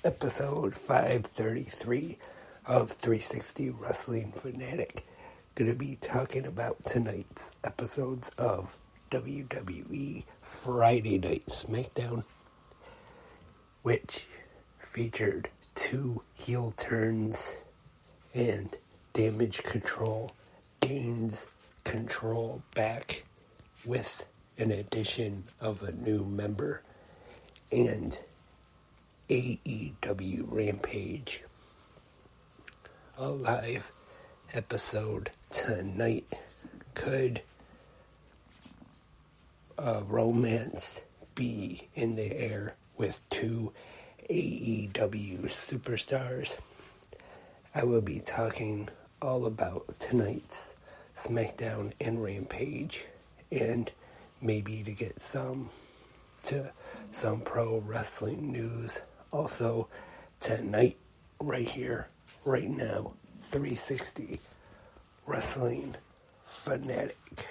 episode 533 of 360 Wrestling Fanatic. Going to be talking about tonight's episodes of WWE Friday Night Smackdown, which featured two heel turns and Damage Control gains control back with an addition of a new member, and AEW Rampage. A live episode tonight. Could a romance be in the air with two AEW superstars? I will be talking all about tonight's Smackdown and Rampage, and maybe to get some pro wrestling news. Also tonight, right here, right now, 360 Wrestling Fanatic.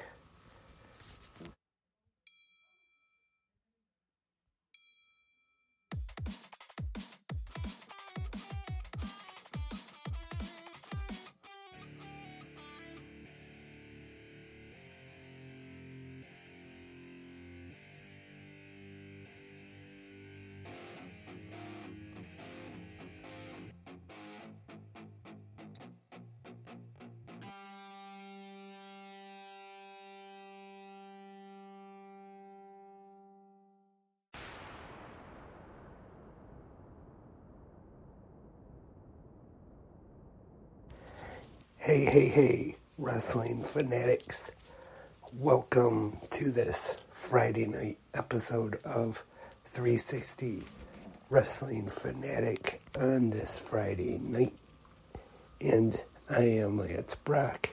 Hey, Wrestling Fanatics. Welcome to this Friday night episode of 360 Wrestling Fanatic on this Friday night. And I am Lance Brock.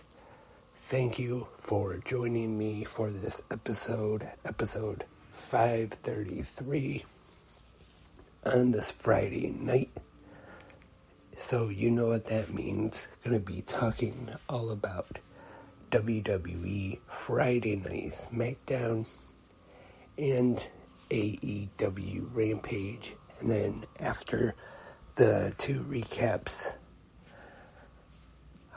Thank you for joining me for this episode 533 on this Friday night. So you know what that means. Going to be talking all about WWE Friday Night Smackdown and AEW Rampage. And then after the two recaps,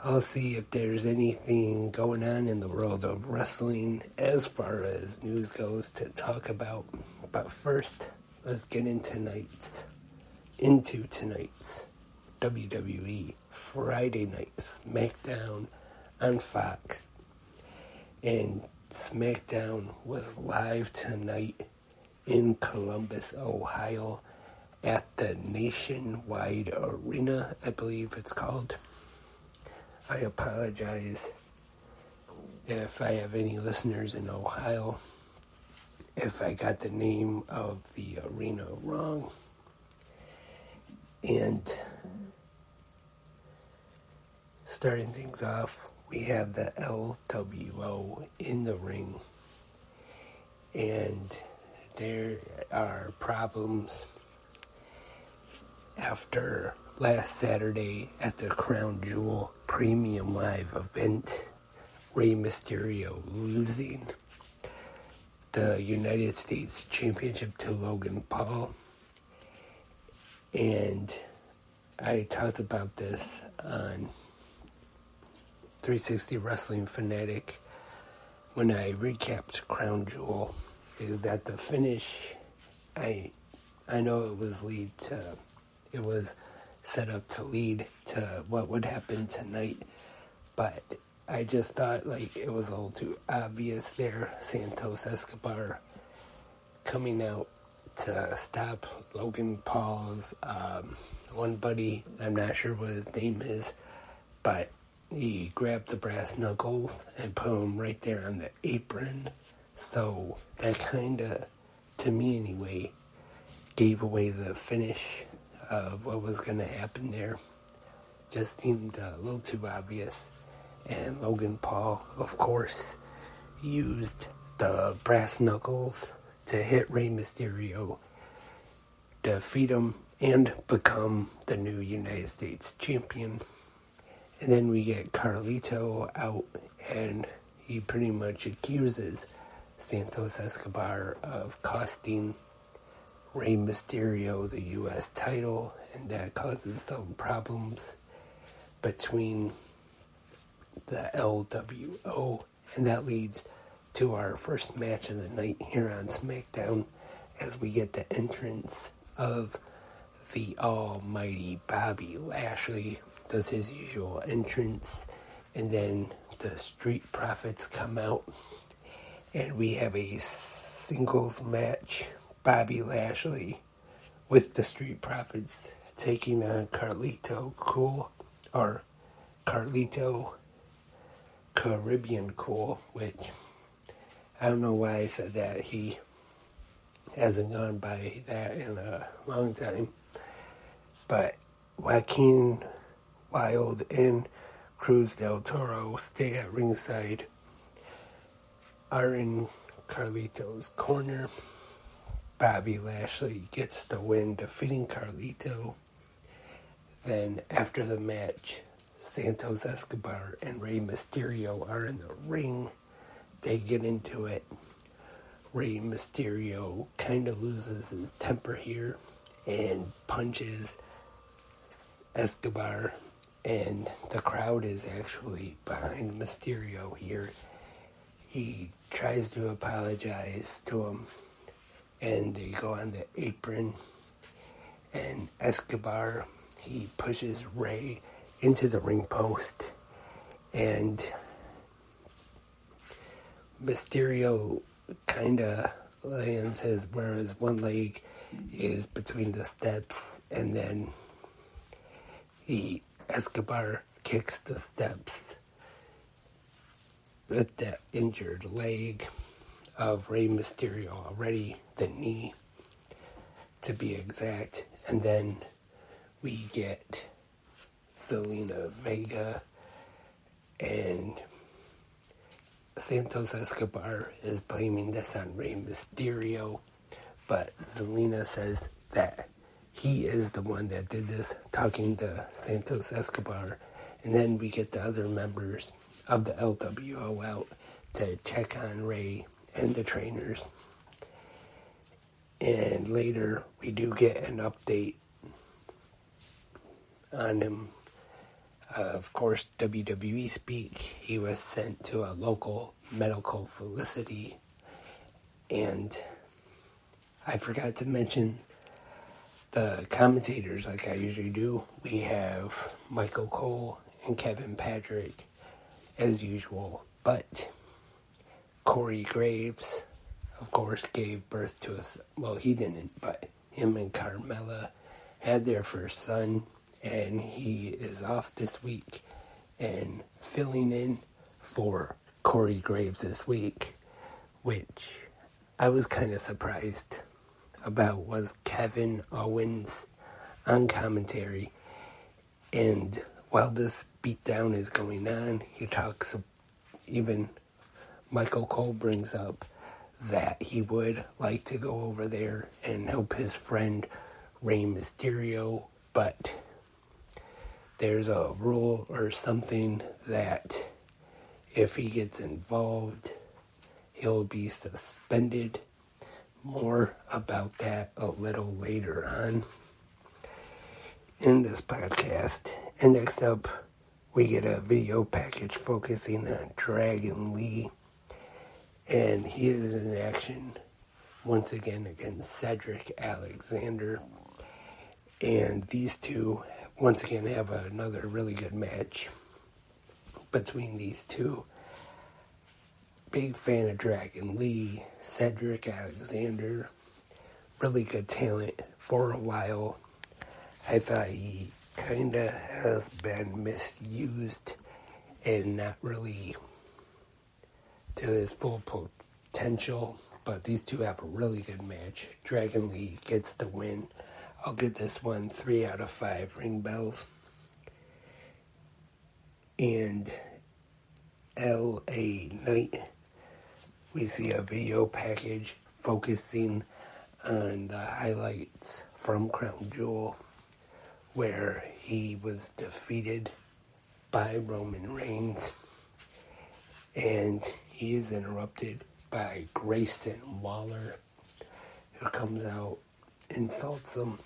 I'll see if there's anything going on in the world of wrestling as far as news goes to talk about. But first, let's get into tonight's WWE Friday Night Smackdown on Fox. And Smackdown was live tonight in Columbus, Ohio at the Nationwide Arena, I believe it's called. I apologize if I have any listeners in Ohio, if I got the name of the arena wrong. And starting things off, we have the LWO in the ring, and there are problems after last Saturday at the Crown Jewel Premium Live event, Rey Mysterio losing the United States Championship to Logan Paul. And I talked about this on 360 Wrestling Fanatic when I recapped Crown Jewel, is that the finish, I know it was set up to lead to what would happen tonight, but I just thought it was a little too obvious there. Santos Escobar coming out to stop Logan Paul's one buddy, I'm not sure what his name is, but he grabbed the brass knuckles and put him right there on the apron. So that kind of, to me anyway, gave away the finish of what was going to happen there. Just seemed a little too obvious. And Logan Paul, of course, used the brass knuckles to hit Rey Mysterio, defeat him, and become the new United States champion. And then we get Carlito out, and he pretty much accuses Santos Escobar of costing Rey Mysterio the U.S. title, and that causes some problems between the LWO, and that leads to our first match of the night here on Smackdown, as we get the entrance of the almighty Bobby Lashley, does his usual entrance, and then the Street Profits come out, and we have a singles match, Bobby Lashley with the Street Profits taking on Carlito Caribbean Cool, which I don't know why I said that. He hasn't gone by that in a long time. But Joaquin Wilde and Cruz del Toro stay at ringside, are in Carlito's corner. Bobby Lashley gets the win, defeating Carlito. Then after the match, Santos Escobar and Rey Mysterio are in the ring. They get into it. Rey Mysterio kind of loses his temper here and punches Escobar, and the crowd is actually behind Mysterio here. He tries to apologize to him, and they go on the apron, and Escobar, he pushes Rey into the ring post, and Mysterio kind of lands where his one leg is between the steps, and then Escobar kicks the steps with the injured leg of Rey Mysterio already, the knee to be exact, and then we get Zelina Vega, and Santos Escobar is blaming this on Rey Mysterio, but Zelina says that he is the one that did this, talking to Santos Escobar, and then we get the other members of the LWO out to check on Rey and the trainers. And later we do get an update on him. Of course, WWE speak. He was sent to a local medical facility, and I forgot to mention the commentators like I usually do. We have Michael Cole and Kevin Patrick as usual, but Corey Graves, of course, gave birth to us. Well, he didn't, but him and Carmella had their first son, and he is off this week and filling in for Corey Graves this week, which I was kind of surprised about, was Kevin Owens on commentary. And while this beatdown is going on, he talks, even Michael Cole brings up that he would like to go over there and help his friend Rey Mysterio, but there's a rule or something that if he gets involved, he'll be suspended. More about that a little later on in this podcast. And next up, we get a video package focusing on Dragon Lee, and he is in action once again against Cedric Alexander, and these two once again have another really good match between these two. Big fan of Dragon Lee. Cedric Alexander, really good talent for a while. I thought he kind of has been misused and not really to his full potential, but these two have a really good match. Dragon Lee gets the win. I'll give this one 3 out of 5 ring bells. And LA Knight, we see a video package focusing on the highlights from Crown Jewel, where he was defeated by Roman Reigns, and he is interrupted by Grayson Waller, who comes out insults them.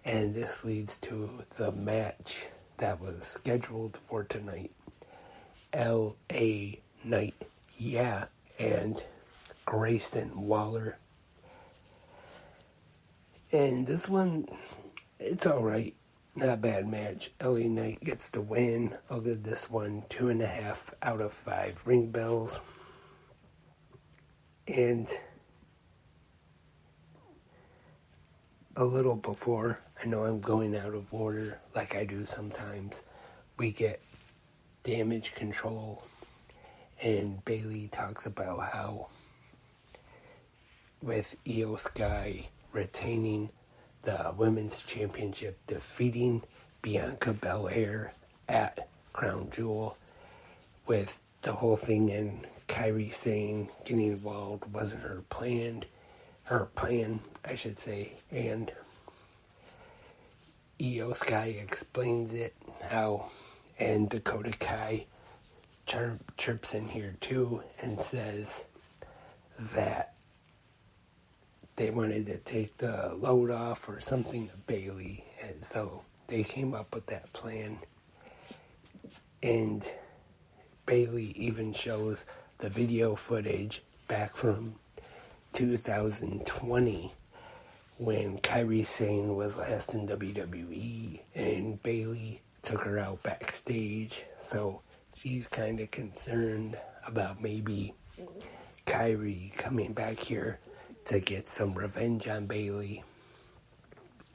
And this leads to the match that was scheduled for tonight. L.A. Knight, yeah, and Grayson Waller. And this one, it's alright. Not a bad match. L.A. Knight gets the win. I'll give this one 2.5 out of 5 ring bells. And a little before, I know I'm going out of order like I do sometimes, we get Damage Control, and Bayley talks about how with Io Sky retaining the Women's Championship, defeating Bianca Belair at Crown Jewel, with the whole thing and Kairi saying getting involved wasn't her plan, I should say, and Io Sky explains it how, and Dakota Kai chirps in here too and says that they wanted to take the load off or something to Bayley, and so they came up with that plan. And Bayley even shows the video footage back from 2020 when Kairi Sane was last in WWE and Bayley took her out backstage. So she's kind of concerned about maybe Kairi coming back here to get some revenge on Bayley.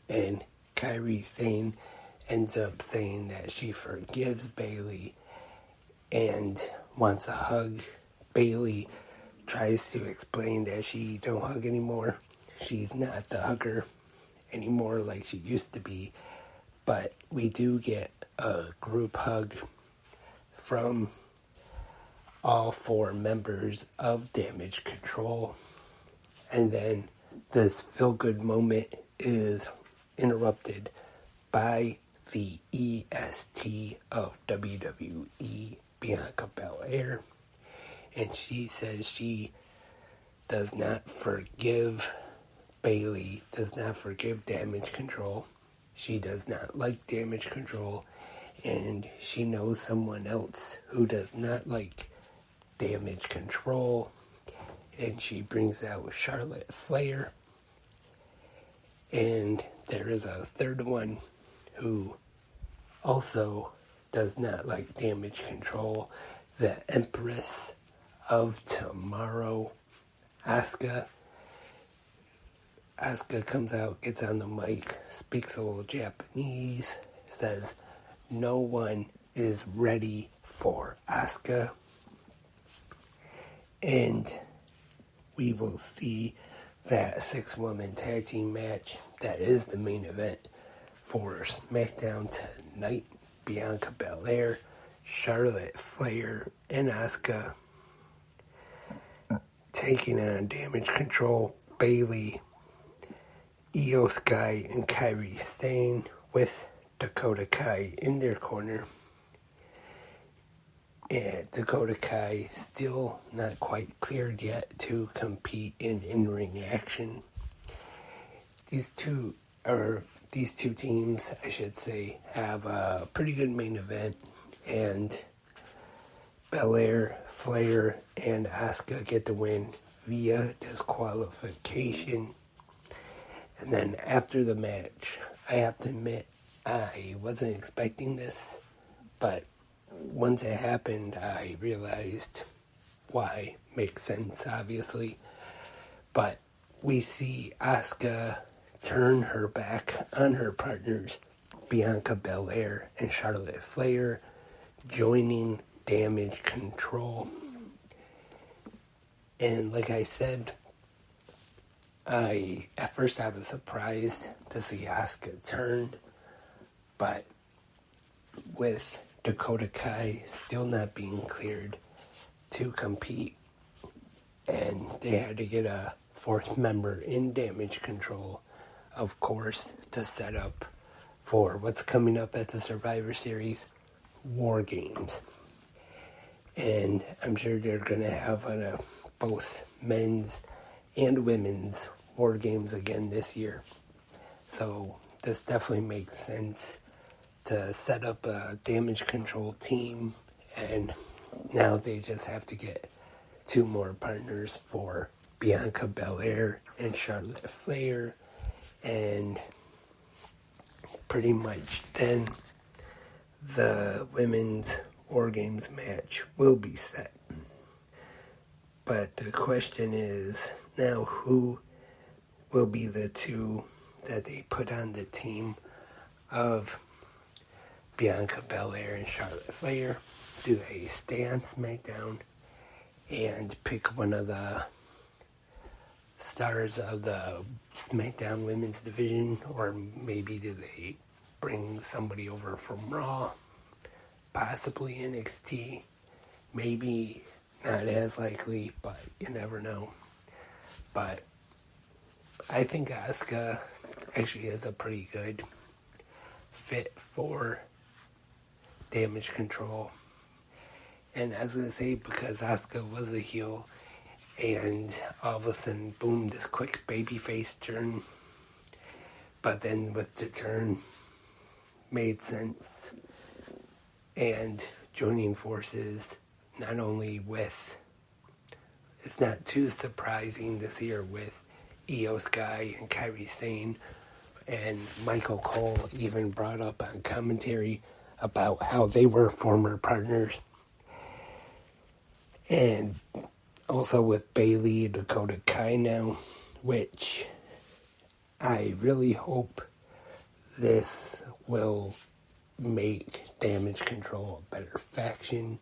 And Kairi Sane ends up saying that she forgives Bayley and wants a hug. Bayley tries to explain that she don't hug anymore. She's not the hugger anymore like she used to be. But we do get a group hug from all 4 members of Damage Control. And then this feel-good moment is interrupted by the EST of WWE, Bianca Belair. And she says she does not forgive Bayley, does not forgive Damage Control. She does not like Damage Control. And she knows someone else who does not like Damage Control. And she brings out Charlotte Flair. And there is a third one who also does not like Damage Control, the Empress of Tomorrow, Asuka. Asuka comes out, gets on the mic, speaks a little Japanese, says no one is ready for Asuka. And we will see that 6-woman tag team match that is the main event for Smackdown tonight. Bianca Belair, Charlotte Flair, and Asuka taking on Damage Control, Bayley, Io Sky, and Kairi Sane with Dakota Kai in their corner. And Dakota Kai still not quite cleared yet to compete in in-ring action. These two teams, I should say, have a pretty good main event, and Belair, Flair, and Asuka get the win via disqualification. And then after the match, I have to admit, I wasn't expecting this, but once it happened, I realized why. Makes sense, obviously. But we see Asuka turn her back on her partners, Bianca Belair and Charlotte Flair, joining Damage Control. And like I said, at first I was surprised to see Asuka turn, but with Dakota Kai still not being cleared to compete, and they had to get a 4th member in Damage Control, of course, to set up for what's coming up at the Survivor Series, War Games. And I'm sure they're going to have both men's and women's War Games again this year. So this definitely makes sense to set up a damage control team, and now they just have to get 2 more partners for Bianca Belair and Charlotte Flair, and pretty much then the women's War Games match will be set. But the question is now, who will be the 2 that they put on the team of Bianca Belair and Charlotte Flair? Do they stay on SmackDown and pick one of the stars of the SmackDown women's division, or maybe do they bring somebody over from Raw, possibly NXT? Maybe not as likely, but you never know. But I think Asuka actually is a pretty good fit for damage control. And I was going to say, because Asuka was a heel, and all of a sudden, boom, this quick babyface turn. But then with the turn, made sense. And joining forces, not only with, it's not too surprising this year with Io Sky and Kairi Sane, and Michael Cole even brought up on commentary about how they were former partners. And also with Bayley and Dakota Kai now, which I really hope this will make damage control a better faction,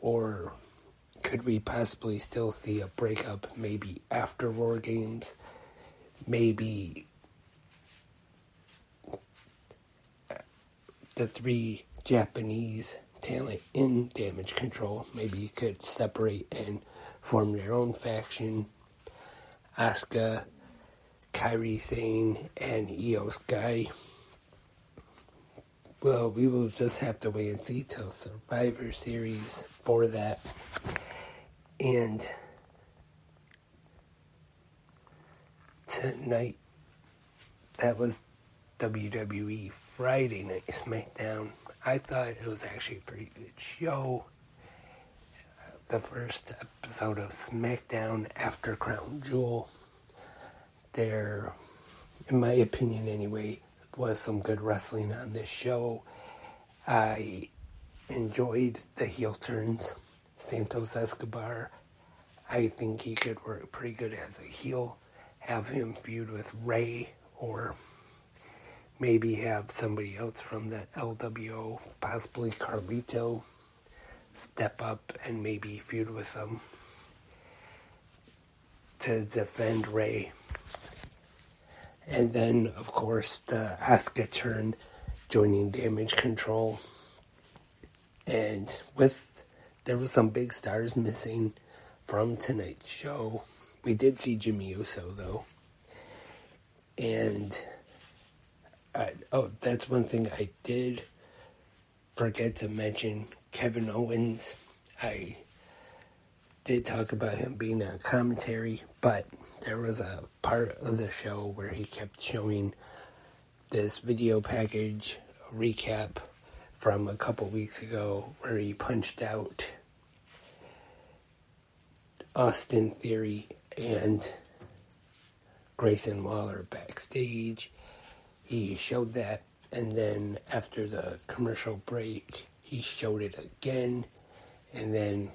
or could we possibly still see a breakup maybe after War Games? Maybe the 3 Japanese talent in damage control maybe could separate and form their own faction. Asuka, Kairi Sane, and Io Sky. Well, we will just have to wait and see till Survivor Series for that. And tonight, that was WWE Friday Night SmackDown. I thought it was actually a pretty good show. The first episode of SmackDown after Crown Jewel. There, in my opinion anyway, was some good wrestling on this show. I enjoyed the heel turns. Santos Escobar, I think he could work pretty good as a heel. Have him feud with Ray, or maybe have somebody else from the LWO, possibly Carlito, step up and maybe feud with them to defend Ray. And then, of course, the Asuka turn, joining Damage Control. And there was some big stars missing from tonight's show. We did see Jimmy Uso, though. And, that's one thing I did forget to mention. Kevin Owens, I did talk about him being on commentary, but there was a part of the show where he kept showing this video package recap from a couple weeks ago where he punched out Austin Theory and Grayson Waller backstage. He showed that, and then after the commercial break, he showed it again, and then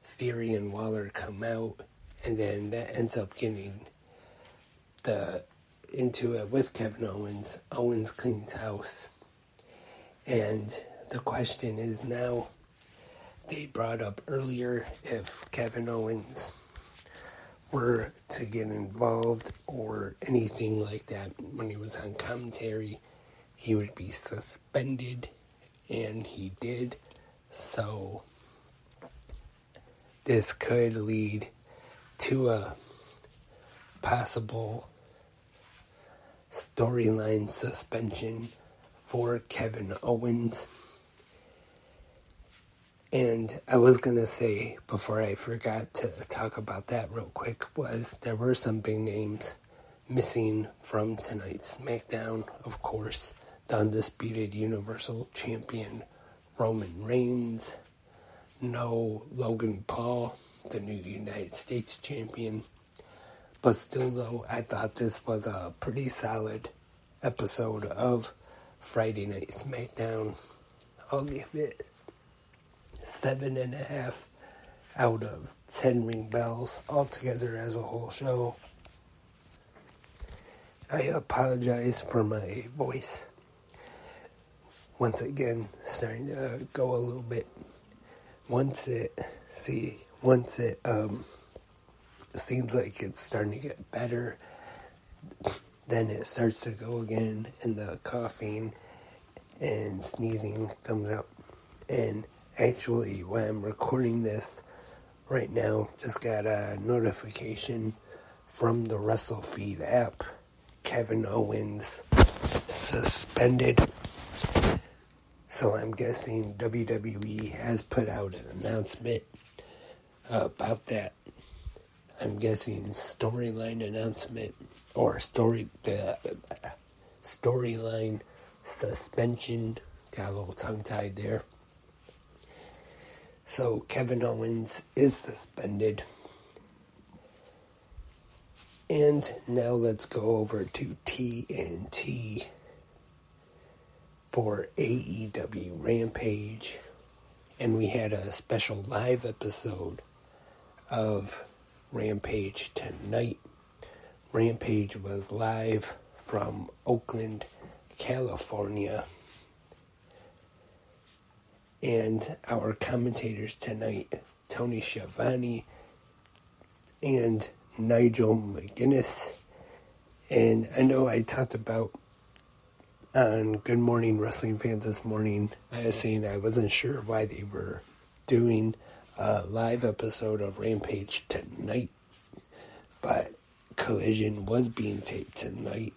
Theory and Waller come out, and then that ends up getting into it with Kevin Owens. Owens cleans house. And the question is now, they brought up earlier if Kevin Owens were to get involved or anything like that when he was on commentary, he would be suspended, and he did. So this could lead to a possible storyline suspension for Kevin Owens. And I was going to say, before I forgot to talk about that real quick, was there were some big names missing from tonight's Smackdown. Of course, the undisputed Universal Champion Roman Reigns. No Logan Paul, the new United States Champion. But still, though, I thought this was a pretty solid episode of Friday Night Smackdown. I'll give it 7.5 out of 10 ring bells altogether as a whole show. I apologize for my voice. Once again, starting to go a little bit. Once it seems like it's starting to get better, then it starts to go again, and the coughing and sneezing comes up. And actually, when I'm recording this right now, just got a notification from the WrestleFeed app. Kevin Owens suspended. So I'm guessing WWE has put out an announcement about that. I'm guessing storyline announcement or storyline suspension. Got a little tongue-tied there. So Kevin Owens is suspended. And now let's go over to TNT for AEW Rampage. And we had a special live episode of Rampage tonight. Rampage was live from Oakland, California. And our commentators tonight, Tony Schiavone and Nigel McGuinness. And I know I talked about on Good Morning Wrestling Fans this morning, I was saying I wasn't sure why they were doing a live episode of Rampage tonight, but Collision was being taped tonight,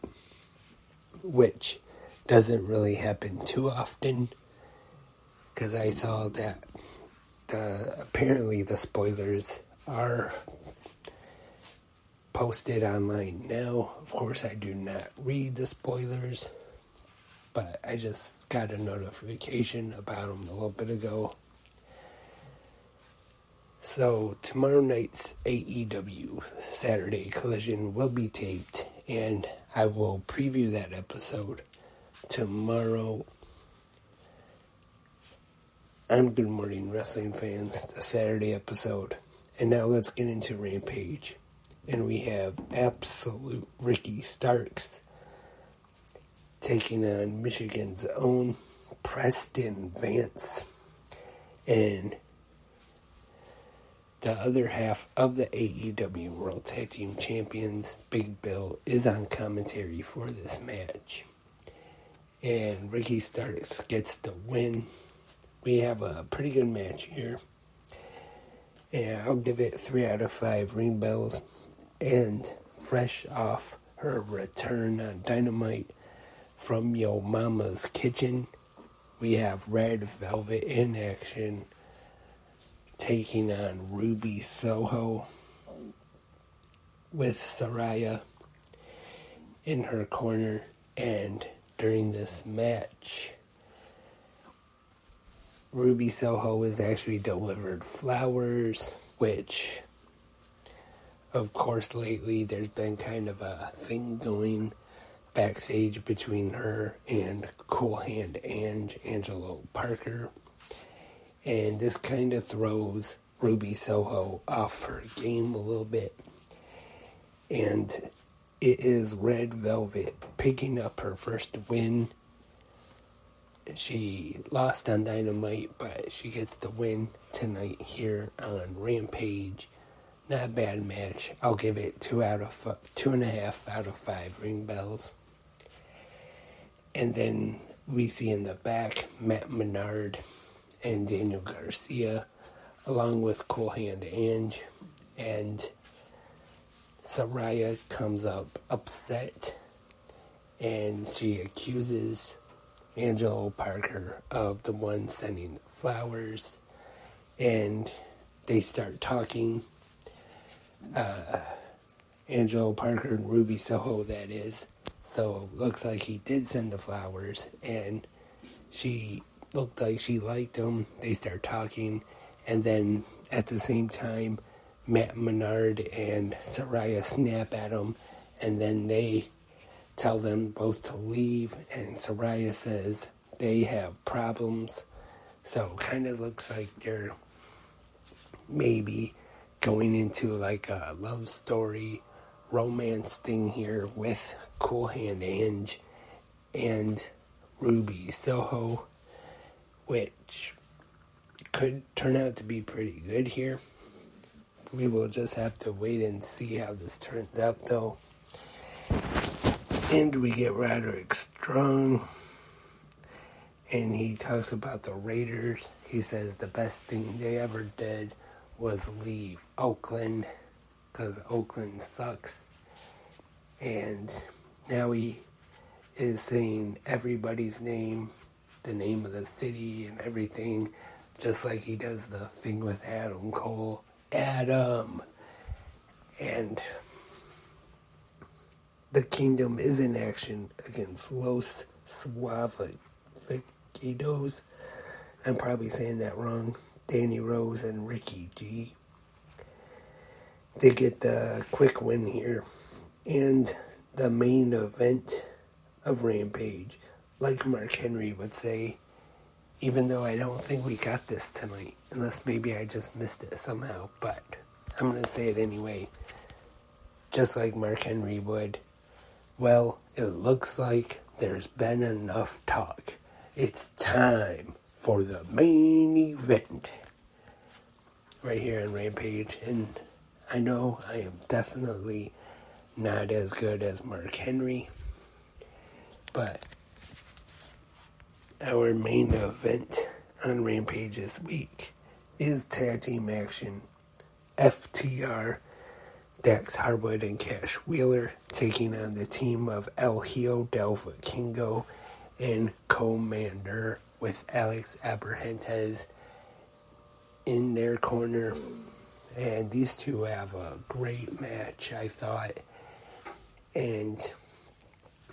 which doesn't really happen too often, because I saw that apparently the spoilers are posted online now. Of course, I do not read the spoilers, but I just got a notification about them a little bit ago. So tomorrow night's AEW Saturday Collision will be taped, and I will preview that episode tomorrow on Good Morning Wrestling Fans, the Saturday episode. And now let's get into Rampage. And we have absolute Ricky Starks taking on Michigan's own Preston Vance. And the other half of the AEW World Tag Team Champions, Big Bill, is on commentary for this match. And Ricky Starks gets the win. We have a pretty good match here. And I'll give it 3 out of 5 ring bells. And fresh off her return on Dynamite from Yo Mama's Kitchen, we have Red Velvet in action, taking on Ruby Soho with Saraya in her corner. And during this match, Ruby Soho is actually delivered flowers, which, of course, lately there's been kind of a thing going backstage between her and Cool Hand Angelo Parker. And this kind of throws Ruby Soho off her game a little bit. And it is Red Velvet picking up her first win. She lost on Dynamite, but she gets the win tonight here on Rampage. Not a bad match. I'll give it 2.5 out of 5 ring bells. And then we see in the back Matt Menard and Daniel Garcia, along with Cool Hand Ange. And Saraya comes up upset, and she accuses Angelo Parker of the one sending the flowers. and they start talking. Angelo Parker and Ruby Soho, that is. So looks like he did send the flowers, and she looked like she liked them. They start talking, and then at the same time, Matt Menard and Saraya snap at him, and then they tell them both to leave, and Saraya says they have problems. So kind of looks like they're maybe going into like a love story romance thing here with Cool Hand Ange and Ruby Soho, which could turn out to be pretty good here. We will just have to wait and see how this turns out, though. And we get Roderick Strong, and he talks about the Raiders. He says the best thing they ever did was leave Oakland, because Oakland sucks. And now he is saying everybody's name, the name of the city and everything, just like he does the thing with Adam Cole. Adam! And the Kingdom is in action against Los Suavecitos. I'm probably saying that wrong. Danny Rose and Ricky G. They get the quick win here. And the main event of Rampage, like Mark Henry would say, even though I don't think we got this tonight, unless maybe I just missed it somehow, but I'm going to say it anyway, just like Mark Henry would. Well, it looks like there's been enough talk. It's time for the main event right here in Rampage. And I know I am definitely not as good as Mark Henry, but our main event on Rampage this week is tag team action. FTR, Dax Harwood and Cash Wheeler taking on the team of El Hijo del Vikingo and Commander, with Alex Abrahantes in their corner. And these two have a great match, I thought. And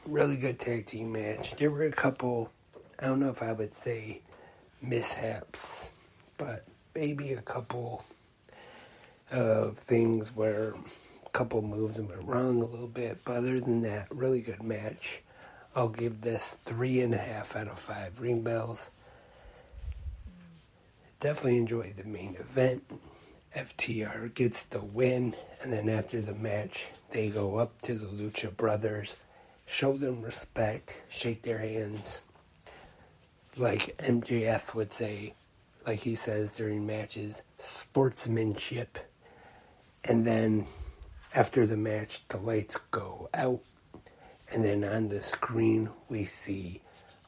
really good tag team match. There were a couple, I don't know if I would say mishaps, but maybe a couple of things where a couple moves went wrong a little bit. But other than that, really good match. I'll give this 3.5 out of 5 ring bells. Definitely enjoyed the main event. FTR gets the win, and then after the match, they go up to the Lucha Brothers, show them respect, shake their hands, like MJF would say, like he says during matches, sportsmanship. And then after the match, the lights go out, and then on the screen we see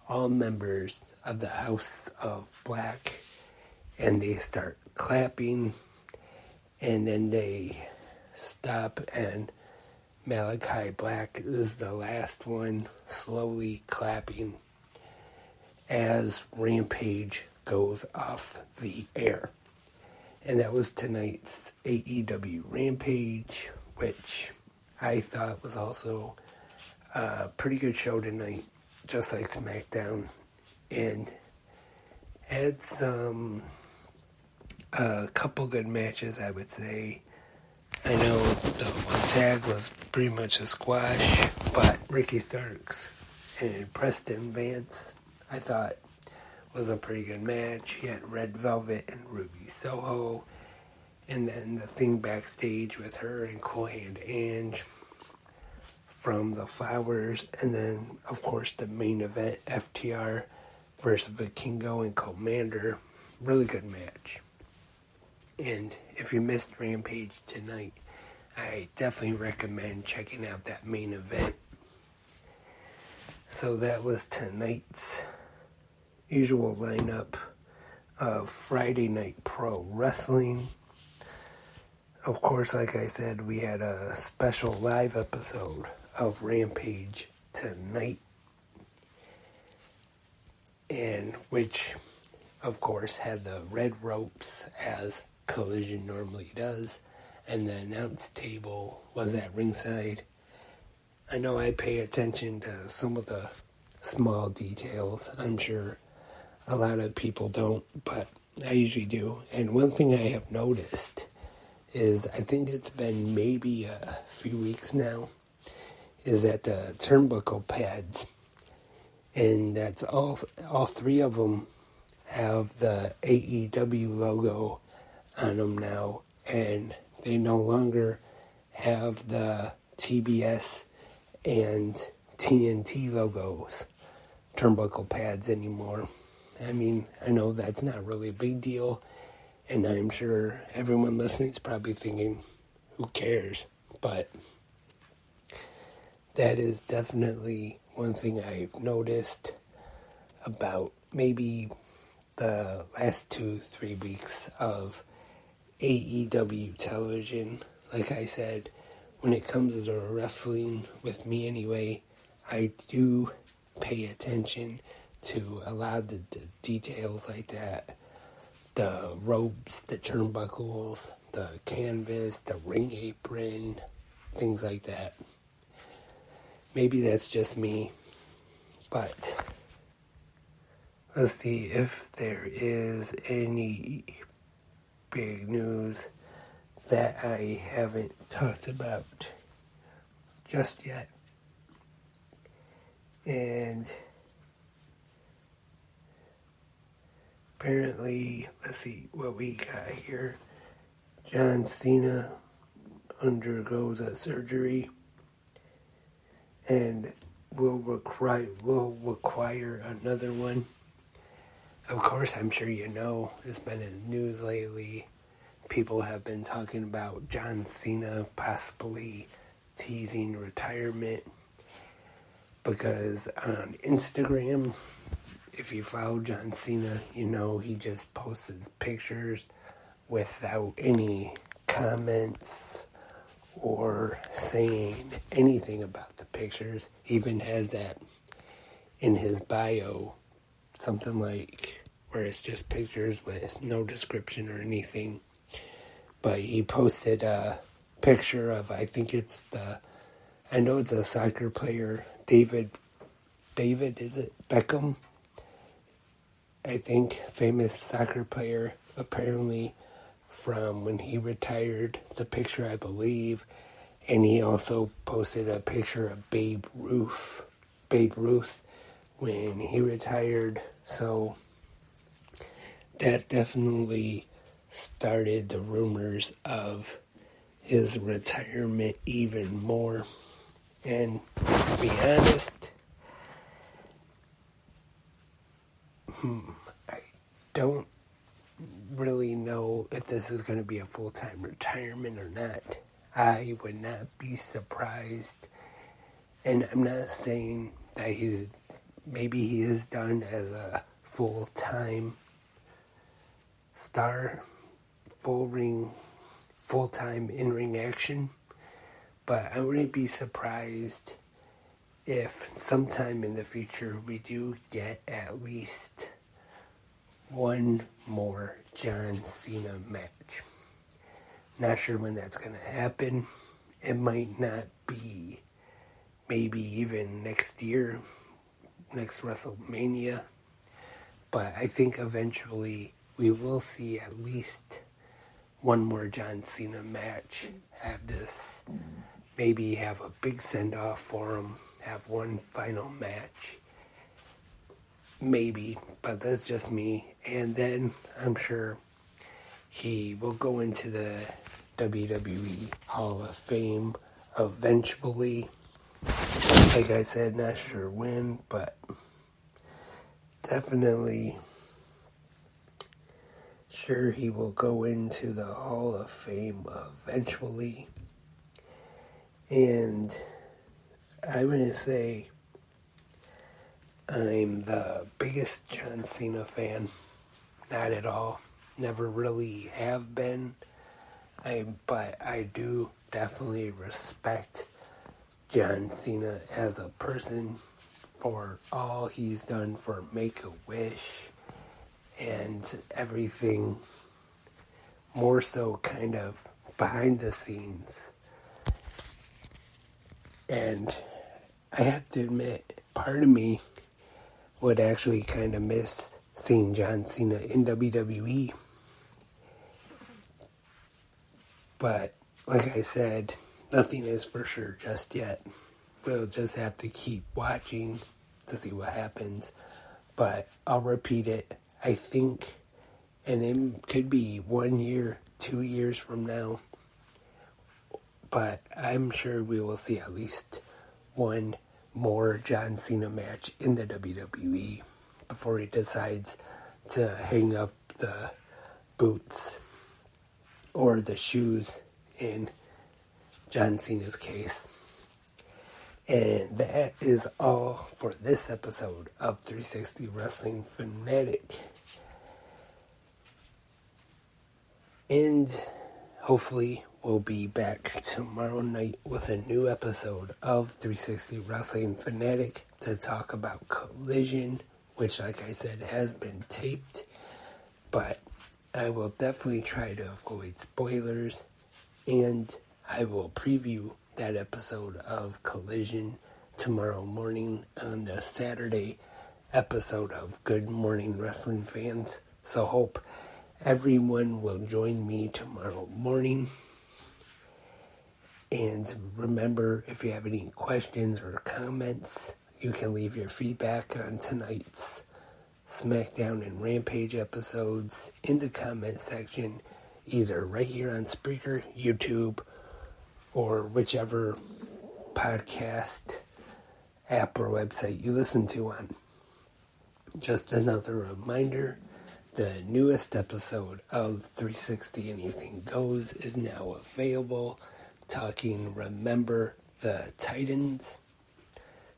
all members of the House of Black, and they start clapping, and then they stop, and Malachi Black is the last one slowly clapping as Rampage goes off the air. And that was tonight's AEW Rampage, which I thought was also a pretty good show tonight, just like Smackdown, and had a couple good matches, I would say. I know the one tag was pretty much a squash, but Ricky Starks and Preston Vance, I thought, was a pretty good match. He had Red Velvet and Ruby Soho, and then the thing backstage with her and Cool Hand Ange from the Flowers, and then, of course, the main event, FTR versus Vikingo and Commander. Really good match. And if you missed Rampage tonight, I definitely recommend checking out that main event. So that was tonight's usual lineup of Friday Night Pro Wrestling. Of course, like I said, we had a special live episode of Rampage tonight, and which of course, had the red ropes as Collision normally does, and the announce table was at ringside. I know I pay attention to some of the small details. I'm sure a lot of people don't, but I usually do. And one thing I have noticed is, I think it's been maybe a few weeks now, is that the turnbuckle pads, and that's all three of them have the AEW logo on them now, and they no longer have the TBS and TNT logos, turnbuckle pads anymore. I mean, I know that's not really a big deal, and I'm sure everyone listening is probably thinking, who cares? But that is definitely one thing I've noticed about maybe the last 2-3 weeks of AEW television. Like I said, when it comes to wrestling, with me anyway, I do pay attention to a lot of the details like that. The ropes, the turnbuckles, the canvas, the ring apron, things like that. Maybe that's just me, but let's see if there is any big news that I haven't talked about just yet. And apparently, let's see what we got here. John Cena undergoes a surgery and will require another one. Of course, I'm sure you know, it's been in the news lately. People have been talking about John Cena possibly teasing retirement, because on Instagram, if you follow John Cena, you know he just posts his pictures without any comments or saying anything about the pictures. He even has that in his bio, something like where it's just pictures with no description or anything. But he posted a picture of, I know it's a soccer player, David, is it Beckham? I think, famous soccer player, apparently from when he retired, the picture I believe, and he also posted a picture of Babe Ruth when he retired. So that definitely started the rumors of his retirement even more. And to be honest, I don't really know if this is going to be a full-time retirement or not. I would not be surprised, and I'm not saying that maybe he is done as a full-time star, full-time in-ring action, but I wouldn't be surprised if sometime in the future we do get at least one more John Cena match. Not sure when that's going to happen. It might not be maybe even next year, next WrestleMania, but I think eventually we will see at least one more John Cena match. Maybe have a big send-off for him, have one final match. Maybe, but that's just me. And then I'm sure he will go into the WWE Hall of Fame eventually. Like I said, not sure when, but definitely sure he will go into the Hall of Fame eventually. And I'm going to say I'm the biggest John Cena fan. Not at all. Never really have been. But I do definitely respect John Cena as a person for all he's done for Make-A-Wish and everything more so kind of behind the scenes. And I have to admit, part of me would actually kind of miss seeing John Cena in WWE. But like I said, nothing is for sure just yet. We'll just have to keep watching to see what happens. But I'll repeat it. I think, and it could be 1 year, 2 years from now, but I'm sure we will see at least one more John Cena match in the WWE before he decides to hang up the boots or the shoes in John Cena's case. And that is all for this episode of 360 Wrestling Fanatic. And hopefully we'll be back tomorrow night with a new episode of 360 Wrestling Fanatic to talk about Collision, which, like I said, has been taped. But I will definitely try to avoid spoilers, and I will preview that episode of Collision tomorrow morning on the Saturday episode of Good Morning Wrestling Fans. So hope everyone will join me tomorrow morning. And remember, if you have any questions or comments, you can leave your feedback on tonight's Smackdown and Rampage episodes in the comment section, either right here on Spreaker, YouTube, or whichever podcast app or website you listen to on. Just another reminder, the newest episode of 360 Anything Goes is now available, talking Remember the Titans.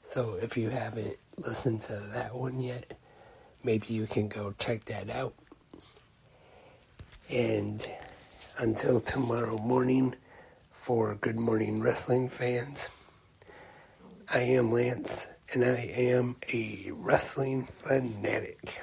So if you haven't listened to that one yet, maybe you can go check that out. And until tomorrow morning, for Good Morning Wrestling Fans, I am Lance, and I am a wrestling fanatic.